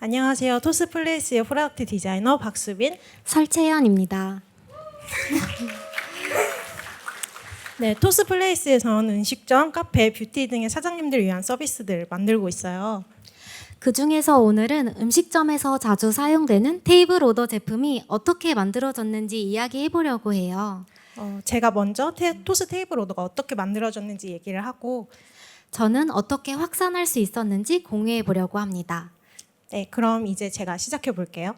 안녕하세요. 토스플레이스의 프로덕트 디자이너 박수빈. 설채연입니다. 네, 토스플레이스에서는 음식점, 카페, 뷰티 등의 사장님들을 위한 서비스들을 만들고 있어요. 그 중에서 오늘은 음식점에서 자주 사용되는 테이블 오더 제품이 어떻게 만들어졌는지 이야기해 보려고 해요. 제가 먼저 토스 테이블 오더가 어떻게 만들어졌는지 얘기를 하고, 저는 어떻게 확산할 수 있었는지 공유해 보려고 합니다. 네, 그럼 이제 제가 시작해 볼게요.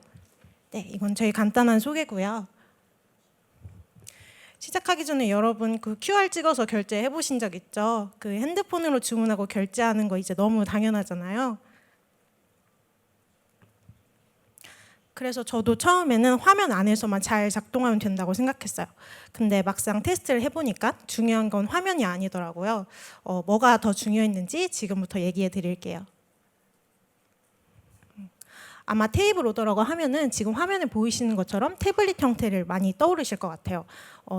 네, 이건 저희 간단한 소개고요. 시작하기 전에 여러분 그 QR 찍어서 결제해 보신 적 있죠? 그 핸드폰으로 주문하고 결제하는 거 이제 너무 당연하잖아요. 그래서 저도 처음에는 화면 안에서만 잘 작동하면 된다고 생각했어요. 근데 막상 테스트를 해보니까 중요한 건 화면이 아니더라고요. 뭐가 더 중요했는지 지금부터 얘기해 드릴게요. 아마 테이블 오더라고 하면은 지금 화면에 보이시는 것처럼 태블릿 형태를 많이 떠오르실 것 같아요.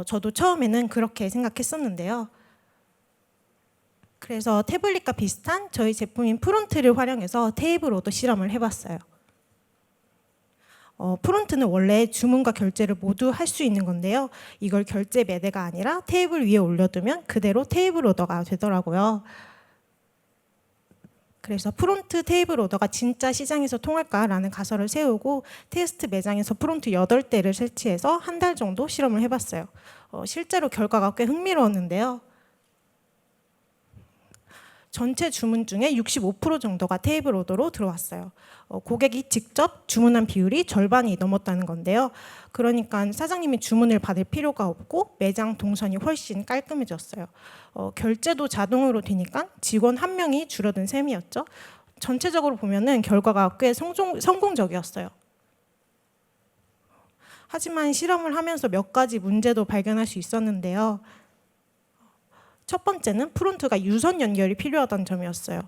저도 처음에는 그렇게 생각했었는데요. 그래서 태블릿과 비슷한 저희 제품인 프론트를 활용해서 테이블 오더 실험을 해봤어요. 프론트는 원래 주문과 결제를 모두 할 수 있는 건데요. 이걸 결제 매대가 아니라 테이블 위에 올려두면 그대로 테이블 오더가 되더라고요. 그래서 프론트 테이블 오더가 진짜 시장에서 통할까라는 가설을 세우고 테스트 매장에서 프론트 8대를 설치해서 한 달 정도 실험을 해봤어요. 실제로 결과가 꽤 흥미로웠는데요. 전체 주문 중에 65% 정도가 테이블 오더로 들어왔어요. 고객이 직접 주문한 비율이 절반이 넘었다는 건데요. 그러니까 사장님이 주문을 받을 필요가 없고 매장 동선이 훨씬 깔끔해졌어요. 결제도 자동으로 되니까 직원 한 명이 줄어든 셈이었죠. 전체적으로 보면은 결과가 꽤 성공적이었어요. 하지만 실험을 하면서 몇 가지 문제도 발견할 수 있었는데요. 첫 번째는 프론트가 유선 연결이 필요하다는 점이었어요.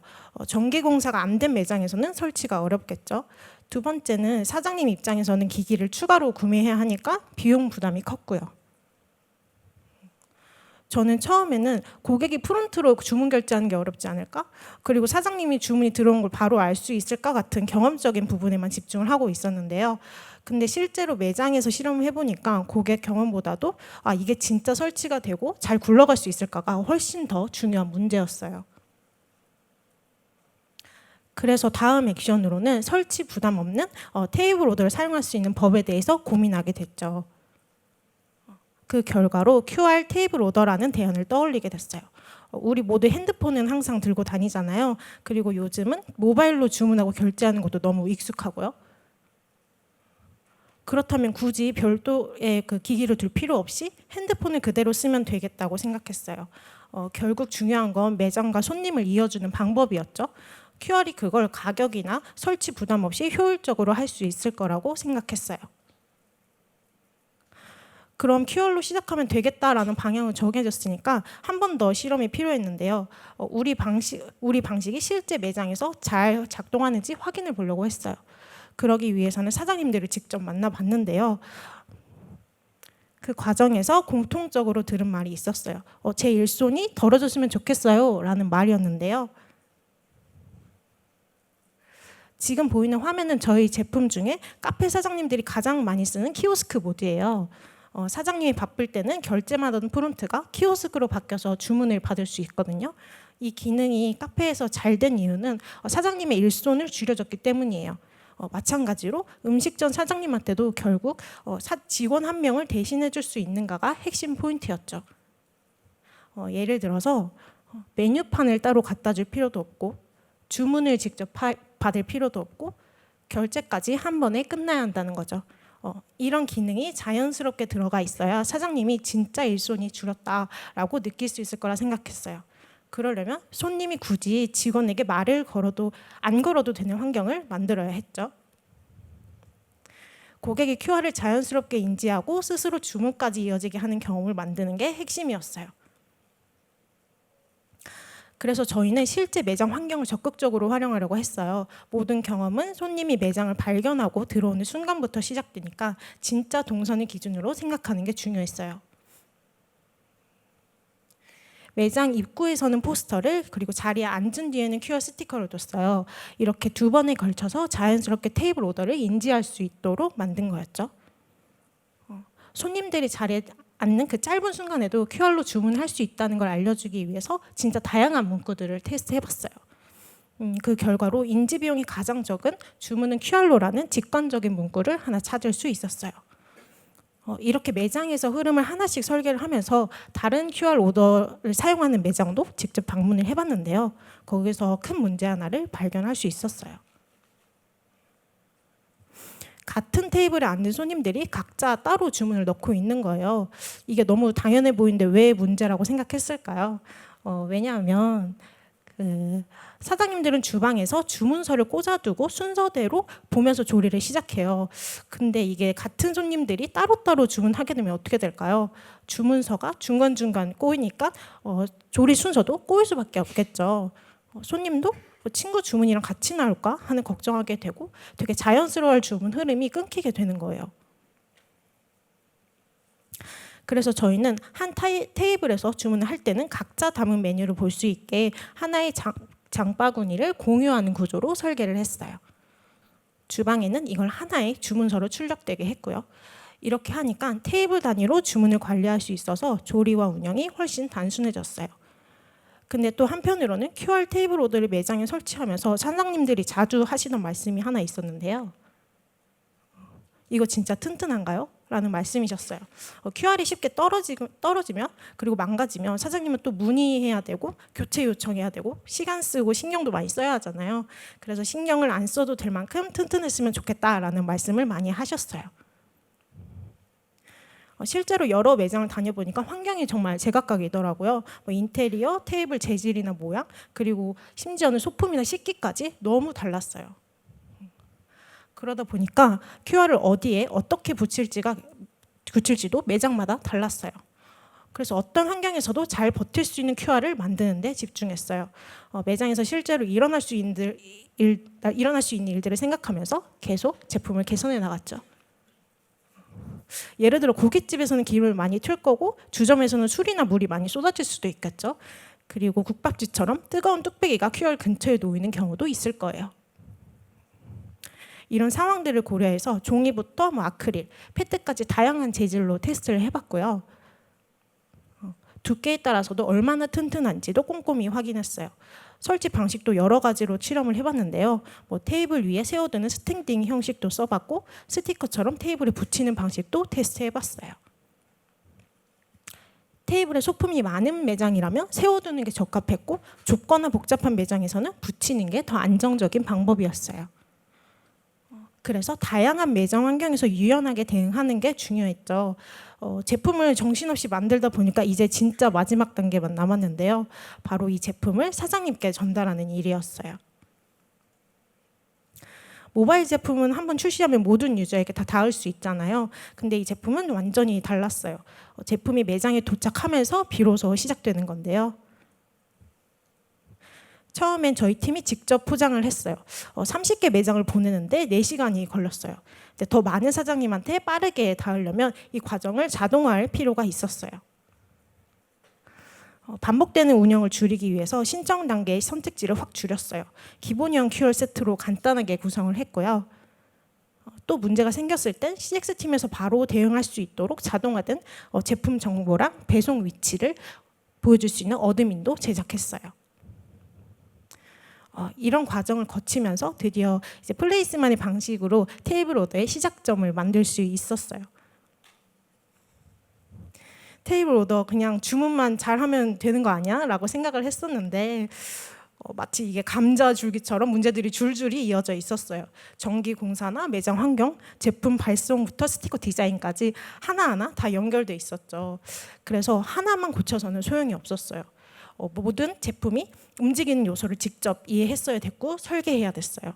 전기 공사가 안 된 매장에서는 설치가 어렵겠죠. 두 번째는 사장님 입장에서는 기기를 추가로 구매해야 하니까 비용 부담이 컸고요. 저는 처음에는 고객이 프론트로 주문 결제하는 게 어렵지 않을까? 그리고 사장님이 주문이 들어온 걸 바로 알 수 있을까 같은 경험적인 부분에만 집중을 하고 있었는데요. 근데 실제로 매장에서 실험을 해보니까 고객 경험보다도 이게 진짜 설치가 되고 잘 굴러갈 수 있을까가 훨씬 더 중요한 문제였어요. 그래서 다음 액션으로는 설치 부담 없는 테이블 오더를 사용할 수 있는 법에 대해서 고민하게 됐죠. 그 결과로 QR 테이블 오더라는 대안을 떠올리게 됐어요. 우리 모두 핸드폰은 항상 들고 다니잖아요. 그리고 요즘은 모바일로 주문하고 결제하는 것도 너무 익숙하고요. 그렇다면 굳이 별도의 그 기기를 둘 필요 없이 핸드폰을 그대로 쓰면 되겠다고 생각했어요. 결국 중요한 건 매장과 손님을 이어주는 방법이었죠. QR이 그걸 가격이나 설치 부담 없이 효율적으로 할 수 있을 거라고 생각했어요. 그럼 QR로 시작하면 되겠다라는 방향을 정해졌으니까 한 번 더 실험이 필요했는데요. 우리 방식이 실제 매장에서 잘 작동하는지 확인을 보려고 했어요. 그러기 위해서는 사장님들을 직접 만나봤는데요. 그 과정에서 공통적으로 들은 말이 있었어요. 제 일손이 덜어졌으면 좋겠어요 라는 말이었는데요. 지금 보이는 화면은 저희 제품 중에 카페 사장님들이 가장 많이 쓰는 키오스크 모드예요. 사장님이 바쁠 때는 결제만 하던 프론트가 키오스크로 바뀌어서 주문을 받을 수 있거든요. 이 기능이 카페에서 잘 된 이유는 사장님의 일손을 줄여줬기 때문이에요. 마찬가지로 음식점 사장님한테도 결국 직원 한 명을 대신해 줄 수 있는가가 핵심 포인트였죠. 예를 들어서 메뉴판을 따로 갖다 줄 필요도 없고 주문을 직접 받을 필요도 없고 결제까지 한 번에 끝나야 한다는 거죠. 이런 기능이 자연스럽게 들어가 있어야 사장님이 진짜 일손이 줄었다라고 느낄 수 있을 거라 생각했어요. 그러려면 손님이 굳이 직원에게 말을 걸어도 안 걸어도 되는 환경을 만들어야 했죠. 고객이 QR을 자연스럽게 인지하고 스스로 주문까지 이어지게 하는 경험을 만드는 게 핵심이었어요. 그래서 저희는 실제 매장 환경을 적극적으로 활용하려고 했어요. 모든 경험은 손님이 매장을 발견하고 들어오는 순간부터 시작되니까 진짜 동선을 기준으로 생각하는 게 중요했어요. 매장 입구에서는 포스터를, 그리고 자리에 앉은 뒤에는 QR 스티커를 뒀어요. 이렇게 두 번에 걸쳐서 자연스럽게 테이블 오더를 인지할 수 있도록 만든 거였죠. 손님들이 자리에 앉는 그 짧은 순간에도 QR로 주문할 수 있다는 걸 알려주기 위해서 진짜 다양한 문구들을 테스트해봤어요. 그 결과로 인지 비용이 가장 적은 주문은 QR로라는 직관적인 문구를 하나 찾을 수 있었어요. 이렇게 매장에서 흐름을 하나씩 설계를 하면서 다른 QR 오더를 사용하는 매장도 직접 방문을 해봤는데요. 거기서 큰 문제 하나를 발견할 수 있었어요. 같은 테이블에 앉은 손님들이 각자 따로 주문을 넣고 있는 거예요. 이게 너무 당연해 보이는데 왜 문제라고 생각했을까요? 왜냐하면 사장님들은 주방에서 주문서를 꽂아두고 순서대로 보면서 조리를 시작해요. 근데 이게 같은 손님들이 따로따로 주문하게 되면 어떻게 될까요? 주문서가 중간중간 꼬이니까 조리 순서도 꼬일 수밖에 없겠죠. 손님도 친구 주문이랑 같이 나올까 하는 걱정하게 되고 되게 자연스러워할 주문 흐름이 끊기게 되는 거예요. 그래서 저희는 한 테이블에서 주문을 할 때는 각자 담은 메뉴를 볼 수 있게 하나의 장바구니를 공유하는 구조로 설계를 했어요. 주방에는 이걸 하나의 주문서로 출력되게 했고요. 이렇게 하니까 테이블 단위로 주문을 관리할 수 있어서 조리와 운영이 훨씬 단순해졌어요. 근데 또 한편으로는 QR 테이블 오더를 매장에 설치하면서 사장님들이 자주 하시던 말씀이 하나 있었는데요. 이거 진짜 튼튼한가요? 라는 말씀이셨어요. QR이 쉽게 떨어지면 그리고 망가지면 사장님은 또 문의해야 되고 교체 요청해야 되고 시간 쓰고 신경도 많이 써야 하잖아요. 그래서 신경을 안 써도 될 만큼 튼튼했으면 좋겠다라는 말씀을 많이 하셨어요. 실제로 여러 매장을 다녀보니까 환경이 정말 제각각이더라고요. 인테리어, 테이블 재질이나 모양, 그리고 심지어는 소품이나 식기까지 너무 달랐어요. 그러다 보니까 QR을 어디에 어떻게 붙일지도 매장마다 달랐어요. 그래서 어떤 환경에서도 잘 버틸 수 있는 QR을 만드는 데 집중했어요. 매장에서 실제로 일어날 수 있는 일들을 생각하면서 계속 제품을 개선해 나갔죠. 예를 들어 고깃집에서는 기름을 많이 틀 거고 주점에서는 술이나 물이 많이 쏟아질 수도 있겠죠. 그리고 국밥집처럼 뜨거운 뚝배기가 QR 근처에 놓이는 경우도 있을 거예요. 이런 상황들을 고려해서 종이부터 아크릴, 페트까지 다양한 재질로 테스트를 해봤고요. 두께에 따라서도 얼마나 튼튼한지도 꼼꼼히 확인했어요. 설치 방식도 여러 가지로 실험을 해봤는데요. 테이블 위에 세워두는 스탠딩 형식도 써봤고 스티커처럼 테이블에 붙이는 방식도 테스트해봤어요. 테이블에 소품이 많은 매장이라면 세워두는 게 적합했고 좁거나 복잡한 매장에서는 붙이는 게 더 안정적인 방법이었어요. 그래서 다양한 매장 환경에서 유연하게 대응하는 게 중요했죠. 제품을 정신없이 만들다 보니까 이제 진짜 마지막 단계만 남았는데요. 바로 이 제품을 사장님께 전달하는 일이었어요. 모바일 제품은 한번 출시하면 모든 유저에게 다 닿을 수 있잖아요. 근데 이 제품은 완전히 달랐어요. 제품이 매장에 도착하면서 비로소 시작되는 건데요. 처음엔 저희 팀이 직접 포장을 했어요. 30개 매장을 보내는데 4시간이 걸렸어요. 근데 더 많은 사장님한테 빠르게 닿으려면 이 과정을 자동화할 필요가 있었어요. 반복되는 운영을 줄이기 위해서 신청 단계의 선택지를 확 줄였어요. 기본형 QR 세트로 간단하게 구성을 했고요. 또 문제가 생겼을 땐 CX팀에서 바로 대응할 수 있도록 자동화된 제품 정보랑 배송 위치를 보여줄 수 있는 어드민도 제작했어요. 이런 과정을 거치면서 드디어 이제 플레이스만의 방식으로 테이블 오더의 시작점을 만들 수 있었어요. 테이블 오더 그냥 주문만 잘하면 되는 거 아니야? 라고 생각을 했었는데 마치 이게 감자 줄기처럼 문제들이 줄줄이 이어져 있었어요. 전기 공사나 매장 환경, 제품 발송부터 스티커 디자인까지 하나하나 다 연결돼 있었죠. 그래서 하나만 고쳐서는 소용이 없었어요. 모든 제품이 움직이는 요소를 직접 이해했어야 됐고 설계해야 됐어요.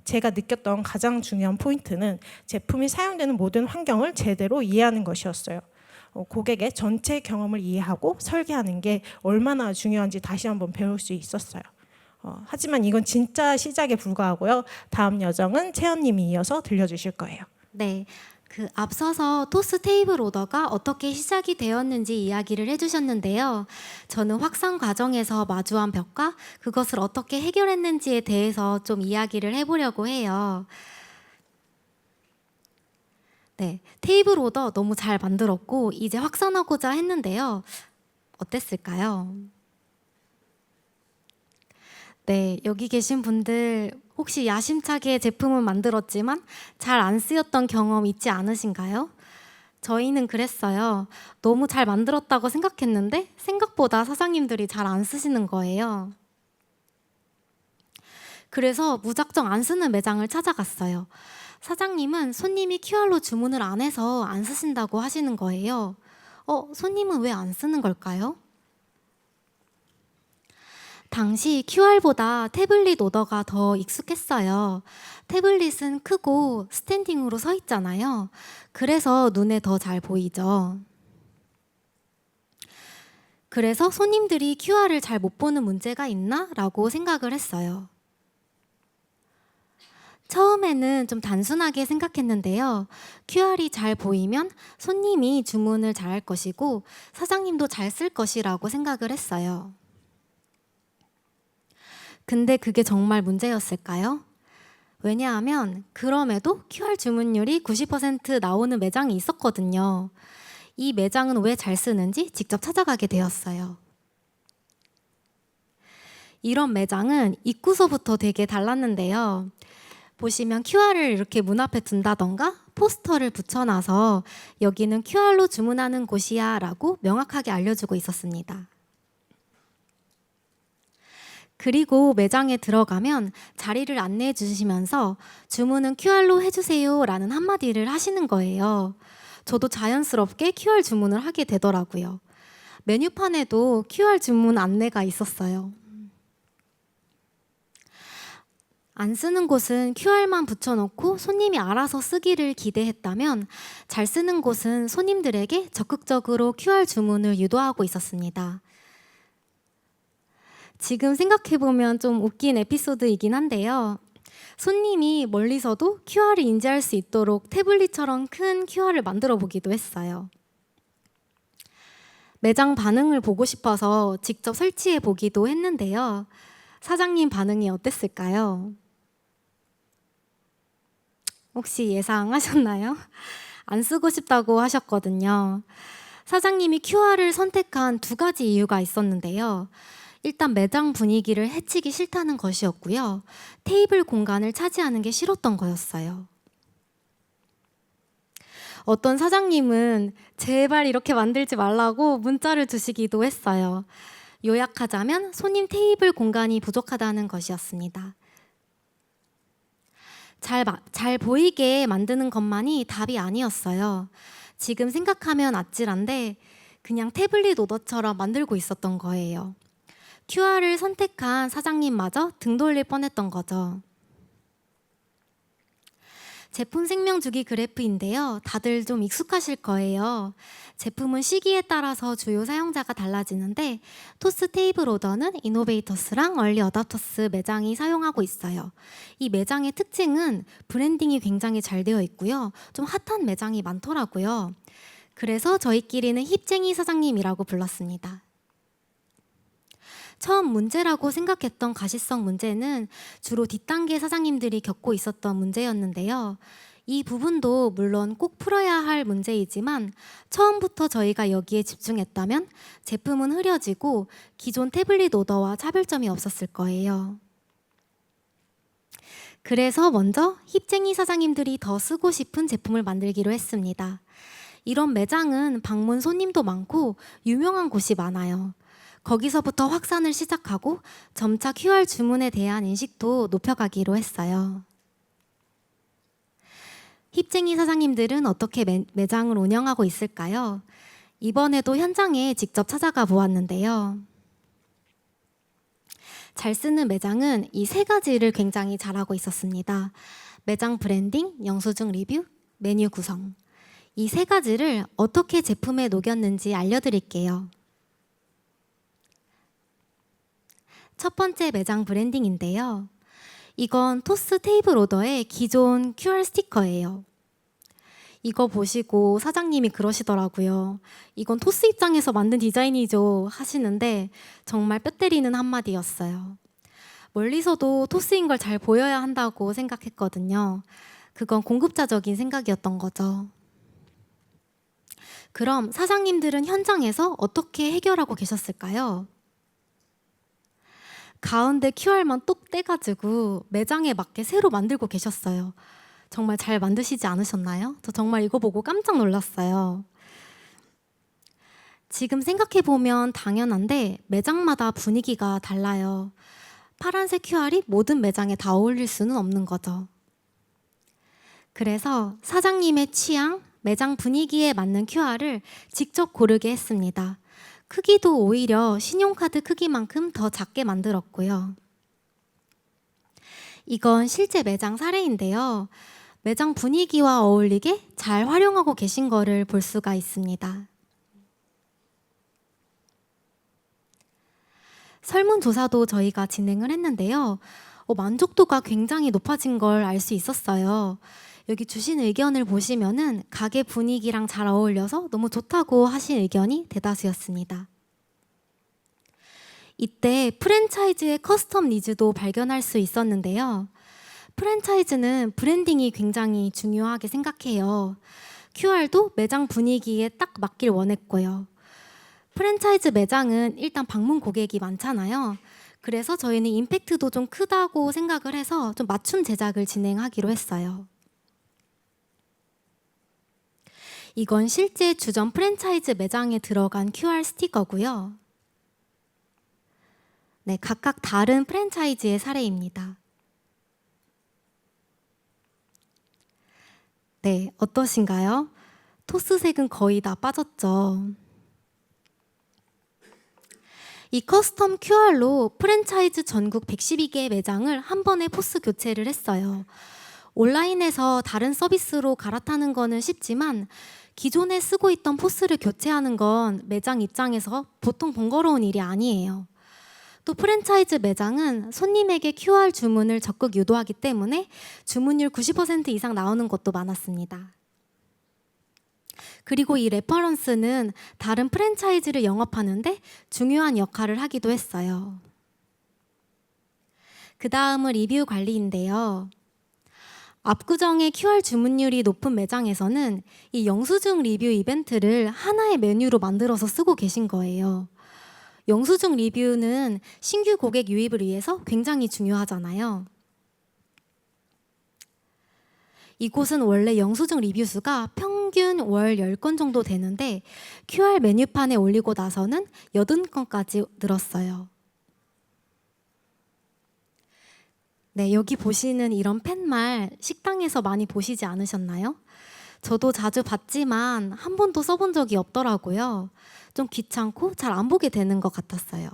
제가 느꼈던 가장 중요한 포인트는 제품이 사용되는 모든 환경을 제대로 이해하는 것이었어요. 고객의 전체 경험을 이해하고 설계하는 게 얼마나 중요한지 다시 한번 배울 수 있었어요. 하지만 이건 진짜 시작에 불과하고요. 다음 여정은 채연님이 이어서 들려주실 거예요. 네. 앞서서 토스 테이블 오더가 어떻게 시작이 되었는지 이야기를 해주셨는데요. 저는 확산 과정에서 마주한 벽과 그것을 어떻게 해결했는지에 대해서 좀 이야기를 해보려고 해요. 네, 테이블 오더 너무 잘 만들었고 이제 확산하고자 했는데요. 어땠을까요? 네, 여기 계신 분들 혹시 야심차게 제품을 만들었지만 잘 안 쓰였던 경험 있지 않으신가요? 저희는 그랬어요. 너무 잘 만들었다고 생각했는데 생각보다 사장님들이 잘 안 쓰시는 거예요. 그래서 무작정 안 쓰는 매장을 찾아갔어요. 사장님은 손님이 QR로 주문을 안 해서 안 쓰신다고 하시는 거예요. 손님은 왜 안 쓰는 걸까요? 당시 QR보다 태블릿 오더가 더 익숙했어요. 태블릿은 크고 스탠딩으로 서 있잖아요. 그래서 눈에 더 잘 보이죠. 그래서 손님들이 QR을 잘 못 보는 문제가 있나? 라고 생각을 했어요. 처음에는 좀 단순하게 생각했는데요. QR이 잘 보이면 손님이 주문을 잘 할 것이고 사장님도 잘 쓸 것이라고 생각을 했어요. 근데 그게 정말 문제였을까요? 왜냐하면 그럼에도 QR 주문율이 90% 나오는 매장이 있었거든요. 이 매장은 왜 잘 쓰는지 직접 찾아가게 되었어요. 이런 매장은 입구서부터 되게 달랐는데요. 보시면 QR을 이렇게 문 앞에 둔다던가 포스터를 붙여놔서 여기는 QR로 주문하는 곳이야 라고 명확하게 알려주고 있었습니다. 그리고 매장에 들어가면 자리를 안내해 주시면서 주문은 QR로 해주세요 라는 한마디를 하시는 거예요. 저도 자연스럽게 QR 주문을 하게 되더라고요. 메뉴판에도 QR 주문 안내가 있었어요. 안 쓰는 곳은 QR만 붙여놓고 손님이 알아서 쓰기를 기대했다면 잘 쓰는 곳은 손님들에게 적극적으로 QR 주문을 유도하고 있었습니다. 지금 생각해보면 좀 웃긴 에피소드이긴 한데요. 손님이 멀리서도 QR을 인지할 수 있도록 태블릿처럼 큰 QR을 만들어 보기도 했어요. 매장 반응을 보고 싶어서 직접 설치해 보기도 했는데요. 사장님 반응이 어땠을까요? 혹시 예상하셨나요? 안 쓰고 싶다고 하셨거든요. 사장님이 QR을 선택한 두 가지 이유가 있었는데요. 일단 매장 분위기를 해치기 싫다는 것이었고요. 테이블 공간을 차지하는 게 싫었던 거였어요. 어떤 사장님은 제발 이렇게 만들지 말라고 문자를 주시기도 했어요. 요약하자면 손님 테이블 공간이 부족하다는 것이었습니다. 잘 보이게 만드는 것만이 답이 아니었어요. 지금 생각하면 아찔한데 그냥 태블릿 오더처럼 만들고 있었던 거예요. QR을 선택한 사장님마저 등 돌릴 뻔했던 거죠. 제품 생명주기 그래프인데요. 다들 좀 익숙하실 거예요. 제품은 시기에 따라서 주요 사용자가 달라지는데 토스 테이블 오더는 이노베이터스랑 얼리 어답터스 매장이 사용하고 있어요. 이 매장의 특징은 브랜딩이 굉장히 잘 되어 있고요. 좀 핫한 매장이 많더라고요. 그래서 저희끼리는 힙쟁이 사장님이라고 불렀습니다. 처음 문제라고 생각했던 가시성 문제는 주로 뒷단계 사장님들이 겪고 있었던 문제였는데요. 이 부분도 물론 꼭 풀어야 할 문제이지만 처음부터 저희가 여기에 집중했다면 제품은 흐려지고 기존 태블릿 오더와 차별점이 없었을 거예요. 그래서 먼저 힙쟁이 사장님들이 더 쓰고 싶은 제품을 만들기로 했습니다. 이런 매장은 방문 손님도 많고 유명한 곳이 많아요. 거기서부터 확산을 시작하고 점차 QR 주문에 대한 인식도 높여가기로 했어요. 힙쟁이 사장님들은 어떻게 매장을 운영하고 있을까요? 이번에도 현장에 직접 찾아가 보았는데요. 잘 쓰는 매장은 이 세 가지를 굉장히 잘하고 있었습니다. 매장 브랜딩, 영수증 리뷰, 메뉴 구성. 이 세 가지를 어떻게 제품에 녹였는지 알려드릴게요. 첫 번째 매장 브랜딩인데요. 이건 토스 테이블 오더의 기존 QR 스티커예요. 이거 보시고 사장님이 그러시더라고요. 이건 토스 입장에서 만든 디자인이죠 하시는데 정말 뼈 때리는 한마디였어요. 멀리서도 토스인 걸 잘 보여야 한다고 생각했거든요. 그건 공급자적인 생각이었던 거죠. 그럼 사장님들은 현장에서 어떻게 해결하고 계셨을까요? 가운데 QR만 똑 떼가지고 매장에 맞게 새로 만들고 계셨어요. 정말 잘 만드시지 않으셨나요? 저 정말 이거 보고 깜짝 놀랐어요. 지금 생각해보면 당연한데 매장마다 분위기가 달라요. 파란색 QR이 모든 매장에 다 어울릴 수는 없는 거죠. 그래서 사장님의 취향, 매장 분위기에 맞는 QR을 직접 고르게 했습니다. 크기도 오히려 신용카드 크기만큼 더 작게 만들었고요. 이건 실제 매장 사례인데요. 매장 분위기와 어울리게 잘 활용하고 계신 거를 볼 수가 있습니다. 설문조사도 저희가 진행을 했는데요. 만족도가 굉장히 높아진 걸 알 수 있었어요. 여기 주신 의견을 보시면은 가게 분위기랑 잘 어울려서 너무 좋다고 하신 의견이 대다수였습니다. 이때 프랜차이즈의 커스텀 니즈도 발견할 수 있었는데요. 프랜차이즈는 브랜딩이 굉장히 중요하게 생각해요. QR도 매장 분위기에 딱 맞길 원했고요. 프랜차이즈 매장은 일단 방문 고객이 많잖아요. 그래서 저희는 임팩트도 좀 크다고 생각을 해서 좀 맞춤 제작을 진행하기로 했어요. 이건 실제 주점 프랜차이즈 매장에 들어간 QR 스티커고요. 네, 각각 다른 프랜차이즈의 사례입니다. 네, 어떠신가요? 토스색은 거의 다 빠졌죠. 이 커스텀 QR로 프랜차이즈 전국 112개 매장을 한 번에 포스 교체를 했어요. 온라인에서 다른 서비스로 갈아타는 거는 쉽지만 기존에 쓰고 있던 포스를 교체하는 건 매장 입장에서 보통 번거로운 일이 아니에요. 또 프랜차이즈 매장은 손님에게 QR 주문을 적극 유도하기 때문에 주문율 90% 이상 나오는 곳도 많았습니다. 그리고 이 레퍼런스는 다른 프랜차이즈를 영업하는데 중요한 역할을 하기도 했어요. 그 다음은 리뷰 관리인데요. 압구정의 QR 주문율이 높은 매장에서는 이 영수증 리뷰 이벤트를 하나의 메뉴로 만들어서 쓰고 계신 거예요. 영수증 리뷰는 신규 고객 유입을 위해서 굉장히 중요하잖아요. 이곳은 원래 영수증 리뷰 수가 평균 월 10건 정도 되는데 QR 메뉴판에 올리고 나서는 80건까지 늘었어요. 네, 여기 보시는 이런 팻말 식당에서 많이 보시지 않으셨나요? 저도 자주 봤지만 한 번도 써본 적이 없더라고요. 좀 귀찮고 잘 안 보게 되는 것 같았어요.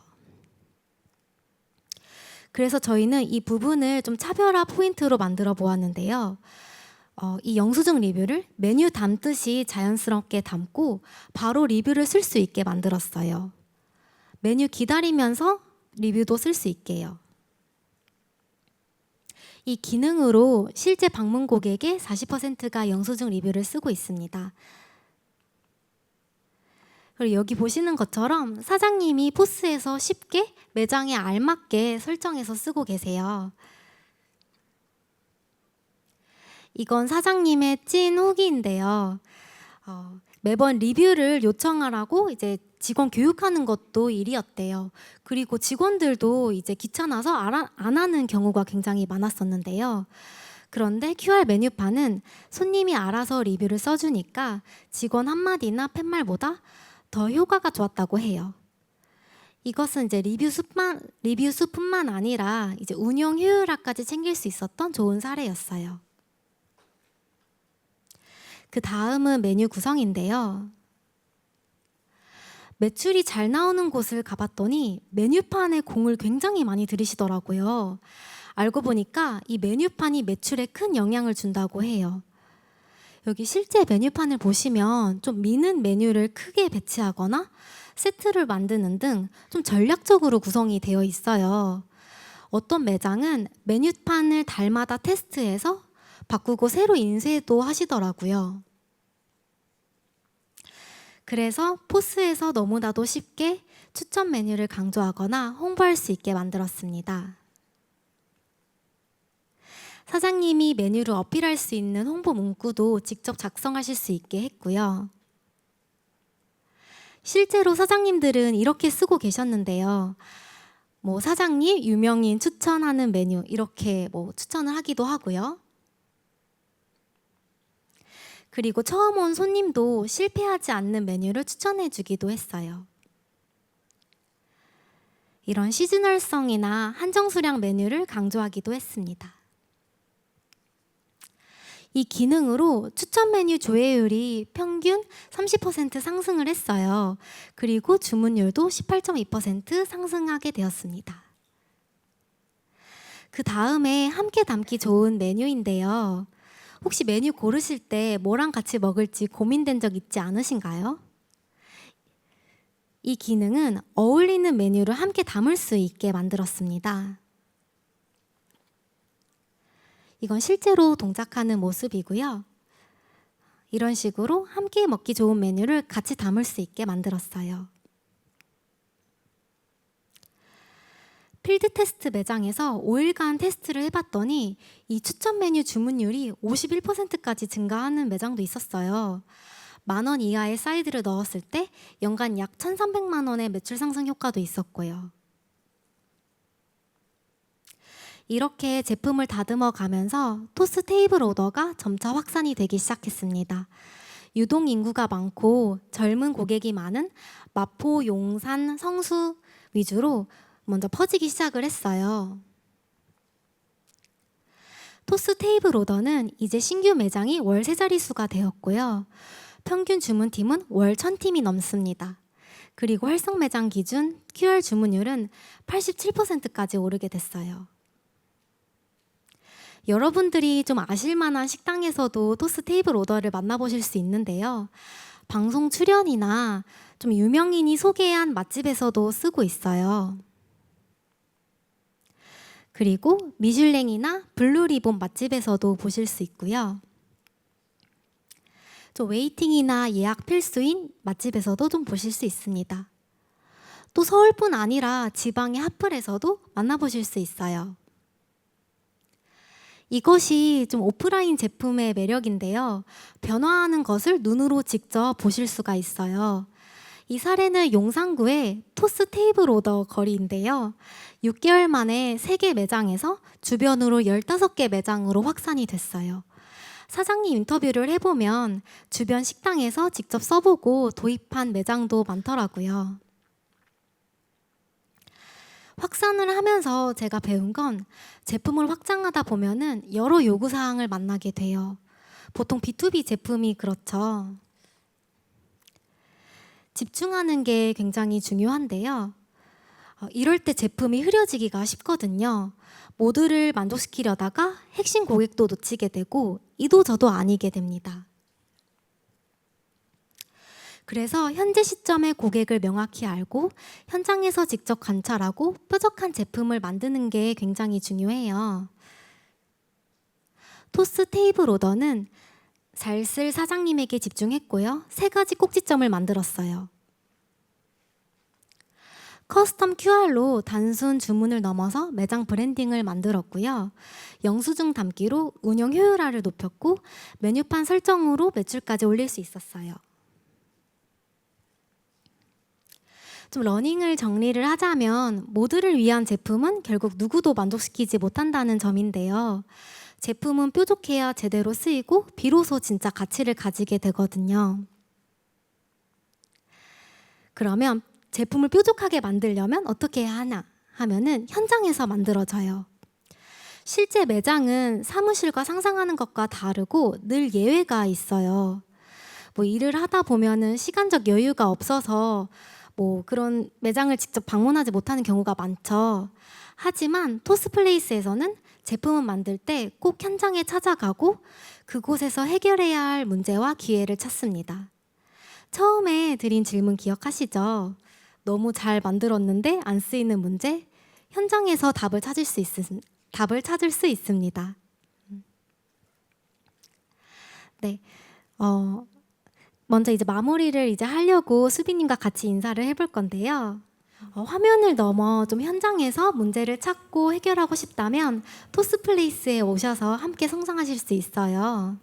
그래서 저희는 이 부분을 좀 차별화 포인트로 만들어 보았는데요. 이 영수증 리뷰를 메뉴 담듯이 자연스럽게 담고 바로 리뷰를 쓸 수 있게 만들었어요. 메뉴 기다리면서 리뷰도 쓸 수 있게요. 이 기능으로 실제 방문 고객의 40%가 영수증 리뷰를 쓰고 있습니다. 그리고 여기 보시는 것처럼 사장님이 포스에서 쉽게 매장에 알맞게 설정해서 쓰고 계세요. 이건 사장님의 찐 후기인데요. 매번 리뷰를 요청하라고 이제 직원 교육하는 것도 일이었대요. 그리고 직원들도 이제 귀찮아서 안 하는 경우가 굉장히 많았었는데요. 그런데 QR 메뉴판은 손님이 알아서 리뷰를 써주니까 직원 한마디나 팻말보다 더 효과가 좋았다고 해요. 이것은 이제 리뷰 수뿐만 아니라 이제 운영 효율화까지 챙길 수 있었던 좋은 사례였어요. 그 다음은 메뉴 구성인데요. 매출이 잘 나오는 곳을 가봤더니 메뉴판에 공을 굉장히 많이 들이시더라고요. 알고 보니까 이 메뉴판이 매출에 큰 영향을 준다고 해요. 여기 실제 메뉴판을 보시면 좀 미는 메뉴를 크게 배치하거나 세트를 만드는 등 좀 전략적으로 구성이 되어 있어요. 어떤 매장은 메뉴판을 달마다 테스트해서 바꾸고 새로 인쇄도 하시더라고요. 그래서 포스에서 너무나도 쉽게 추천 메뉴를 강조하거나 홍보할 수 있게 만들었습니다. 사장님이 메뉴를 어필할 수 있는 홍보 문구도 직접 작성하실 수 있게 했고요. 실제로 사장님들은 이렇게 쓰고 계셨는데요. 사장님, 유명인 추천하는 메뉴 이렇게 추천을 하기도 하고요. 그리고 처음 온 손님도 실패하지 않는 메뉴를 추천해 주기도 했어요. 이런 시즈널성이나 한정 수량 메뉴를 강조하기도 했습니다. 이 기능으로 추천 메뉴 조회율이 평균 30% 상승을 했어요. 그리고 주문율도 18.2% 상승하게 되었습니다. 그 다음에 함께 담기 좋은 메뉴인데요. 혹시 메뉴 고르실 때 뭐랑 같이 먹을지 고민된 적 있지 않으신가요? 이 기능은 어울리는 메뉴를 함께 담을 수 있게 만들었습니다. 이건 실제로 동작하는 모습이고요. 이런 식으로 함께 먹기 좋은 메뉴를 같이 담을 수 있게 만들었어요. 필드 테스트 매장에서 5일간 테스트를 해봤더니 이 추천 메뉴 주문율이 51%까지 증가하는 매장도 있었어요. 10,000원 이하의 사이드를 넣었을 때 연간 약 1,300만 원의 매출 상승 효과도 있었고요. 이렇게 제품을 다듬어 가면서 토스 테이블 오더가 점차 확산이 되기 시작했습니다. 유동 인구가 많고 젊은 고객이 많은 마포, 용산, 성수 위주로 먼저 퍼지기 시작을 했어요. 토스 테이블 오더는 이제 신규 매장이 월 3자릿수가 되었고요. 평균 주문팀은 월 1,000팀이 넘습니다. 그리고 활성 매장 기준 QR 주문율은 87%까지 오르게 됐어요. 여러분들이 좀 아실만한 식당에서도 토스 테이블 오더를 만나보실 수 있는데요. 방송 출연이나 좀 유명인이 소개한 맛집에서도 쓰고 있어요. 그리고 미슐랭이나 블루리본 맛집에서도 보실 수 있고요. 좀 웨이팅이나 예약 필수인 맛집에서도 좀 보실 수 있습니다. 또 서울뿐 아니라 지방의 핫플에서도 만나보실 수 있어요. 이것이 좀 오프라인 제품의 매력인데요. 변화하는 것을 눈으로 직접 보실 수가 있어요. 이 사례는 용산구의 토스 테이블 오더 거리인데요. 6개월 만에 3개 매장에서 주변으로 15개 매장으로 확산이 됐어요. 사장님 인터뷰를 해보면 주변 식당에서 직접 써보고 도입한 매장도 많더라고요. 확산을 하면서 제가 배운 건 제품을 확장하다 보면은 여러 요구사항을 만나게 돼요. 보통 B2B 제품이 그렇죠. 집중하는 게 굉장히 중요한데요. 이럴 때 제품이 흐려지기가 쉽거든요. 모두를 만족시키려다가 핵심 고객도 놓치게 되고 이도 저도 아니게 됩니다. 그래서 현재 시점의 고객을 명확히 알고 현장에서 직접 관찰하고 뾰족한 제품을 만드는 게 굉장히 중요해요. 토스 테이블 오더는 잘 쓸 사장님에게 집중했고요. 3가지 꼭지점을 만들었어요. 커스텀 QR로 단순 주문을 넘어서 매장 브랜딩을 만들었고요. 영수증 담기로 운영 효율화를 높였고 메뉴판 설정으로 매출까지 올릴 수 있었어요. 좀 러닝을 정리를 하자면 모두를 위한 제품은 결국 누구도 만족시키지 못한다는 점인데요. 제품은 뾰족해야 제대로 쓰이고 비로소 진짜 가치를 가지게 되거든요. 그러면 제품을 뾰족하게 만들려면 어떻게 해야 하나 하면은 현장에서 만들어져요. 실제 매장은 사무실과 상상하는 것과 다르고 늘 예외가 있어요. 일을 하다 보면은 시간적 여유가 없어서 그런 매장을 직접 방문하지 못하는 경우가 많죠. 하지만 토스플레이스에서는 제품을 만들 때 꼭 현장에 찾아가고 그곳에서 해결해야 할 문제와 기회를 찾습니다. 처음에 드린 질문 기억하시죠? 너무 잘 만들었는데 안 쓰이는 문제? 현장에서 답을 찾을 수 있습니다. 네, 먼저 이제 마무리를 이제 하려고 수빈님과 같이 인사를 해볼 건데요. 화면을 넘어 좀 현장에서 문제를 찾고 해결하고 싶다면 토스플레이스에 오셔서 함께 성장하실 수 있어요.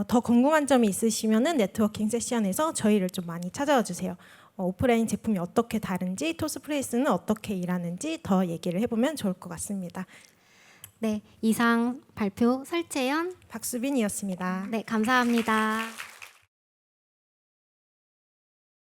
더 궁금한 점이 있으시면은 네트워킹 세션에서 저희를 좀 많이 찾아와 주세요. 오프라인 제품이 어떻게 다른지, 토스플레이스는 어떻게 일하는지 더 얘기를 해보면 좋을 것 같습니다. 네, 이상 발표 설채연. 박수빈이었습니다. 네, 감사합니다.